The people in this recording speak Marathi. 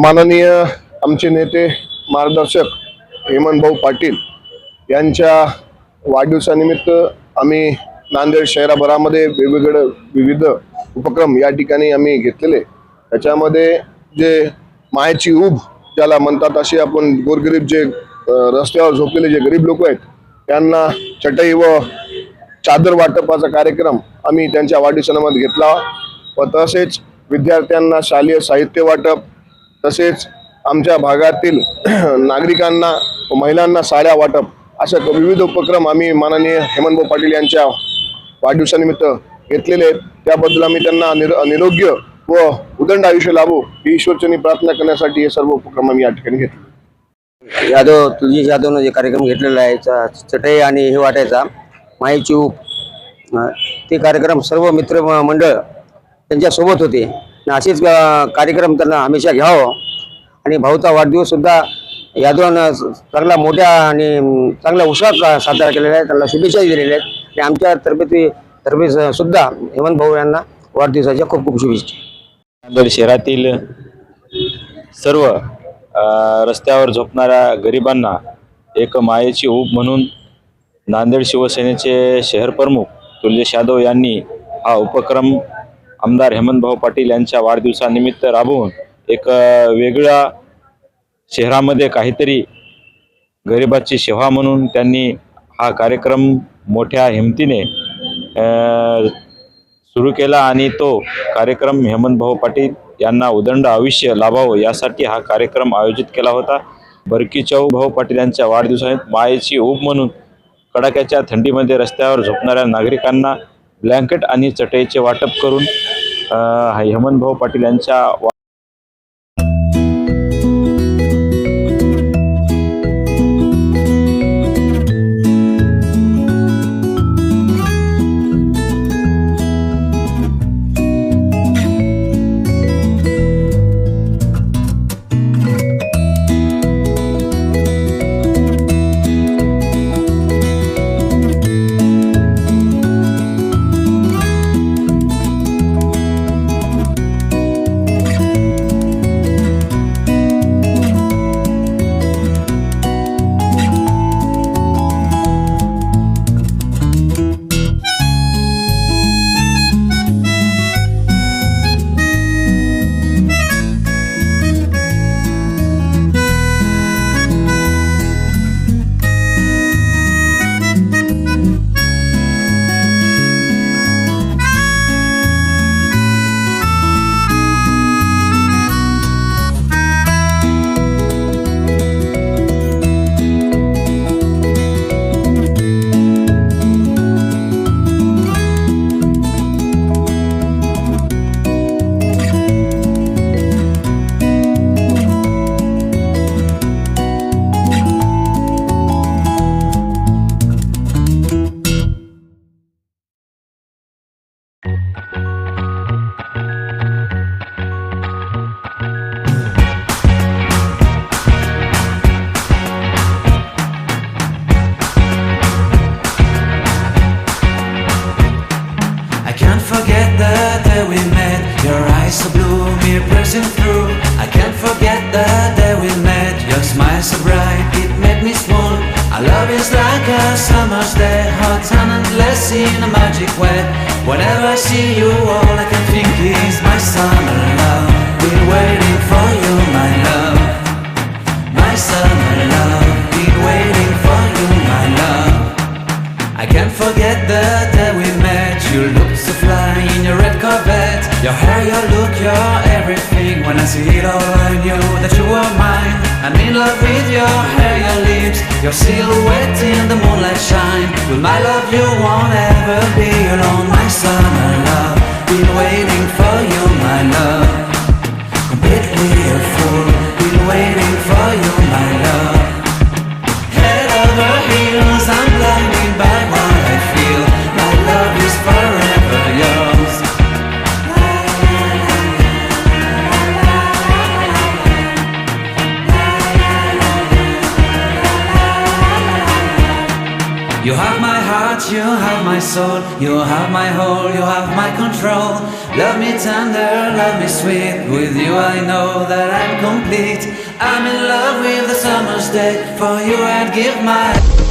माननीय आमचे नेते मार्गदर्शक हेमंतभाऊ पाटील यांच्या वाढदिवसानिमित्त आम्ही नांदेड शहराभरामध्ये वेगवेगळे विविध उपक्रम या ठिकाणी आम्ही घेतलेले। त्याच्यामध्ये जे मायेची ऊब ज्याला म्हणतात असे आपण गोरगरीब जे रस्त्यावर झोपलेले जे गरीब लोक आहेत त्यांना चटई व चादर वाटपाचा कार्यक्रम आम्ही त्यांच्या वाढदिवसामध्ये घेतला व तसेच विद्यार्थ्यांना शालेय साहित्य वाटप, तसेच आमच्या भागातील नागरिकांना व महिलांना साड्या वाटप अशा विविध उपक्रम आम्ही माननीय हेमंतभाऊ पाटील यांच्या वाढदिवसानिमित्त घेतलेले आहेत। त्याबद्दल आम्ही त्यांना निरोगी व उदंड आयुष्य लाभो ही ईश्वरचरणी प्रार्थना करण्यासाठी हे सर्व उपक्रम आम्ही या ठिकाणी घेतले। यादव तुलजी यादवनं जे कार्यक्रम घेतलेला आहे चटई आणि हे वाटायचा मायेची ऊब, ते कार्यक्रम सर्व मित्र मंडळ त्यांच्यासोबत होते। असेच कार्यक्रम त्यांना हमेशा घ्यावं आणि भाऊचा वाढदिवस सुद्धा यादवानं चांगला मोठ्या आणि चांगला उत्साहात साजरा केलेला आहे। त्यांना शुभेच्छा दिलेल्या आहेत आणि आमच्या तर्फे सुद्धा हेमंत भाऊ यांना वाढदिवसाच्या खूप खूप शुभेच्छा। नांदेड शहरातील सर्व रस्त्यावर झोपणाऱ्या गरिबांना एक मायेची ऊब म्हणून नांदेड शिवसेनेचे शहर प्रमुख तुलजेश यादव यांनी हा उपक्रम आमदार हेमंतभाऊ पाटील यांच्या वाढदिवसानिमित्त राबवून एक वेगळ्या शहरामध्ये काहीतरी गरिबाची सेवा म्हणून त्यांनी हा कार्यक्रम मोठ्या हिमतीने सुरू केला आणि तो कार्यक्रम हेमंतभाऊ पाटील यांना उदंड आयुष्य लाभावं यासाठी हा कार्यक्रम आयोजित केला होता। बरकीचौ भाऊ पाटील यांच्या वाढदिवसात मायेची ऊब म्हणून कडाक्याच्या थंडीमध्ये रस्त्यावर झोपणाऱ्या नागरिकांना ब्लँकेट आणि चटईचे वाटप करून हेमंतभाऊ पाटील यांच्या so blue, me pressing through. I can't forget the day we met. Your smile so bright, it made me small. Our love is like a summer's day, hot and endless in a magic way. Whenever I see you, all I can think is my summer love. Been waiting for you, my love. My summer love. Been waiting for you, my love. I can't forget the day we met. You looked so fly in your red Corvette. Your hair, your look, your everything. When I see it all, I knew that you were mine. I'm in love with your hair, your lips, your silhouette in the moonlight shine. With my love, you won't ever be alone. My summer love, been waiting for you, my love. Completely a fool, been waiting for you, my love. Head over heels, I'm blinded by what I feel. My love is forever yours. You have my heart, you have my soul. You have my whole, you have my control. Love me tender, love me sweet. With you I know that I'm complete. I'm in love with the summer's day. For you I'd give my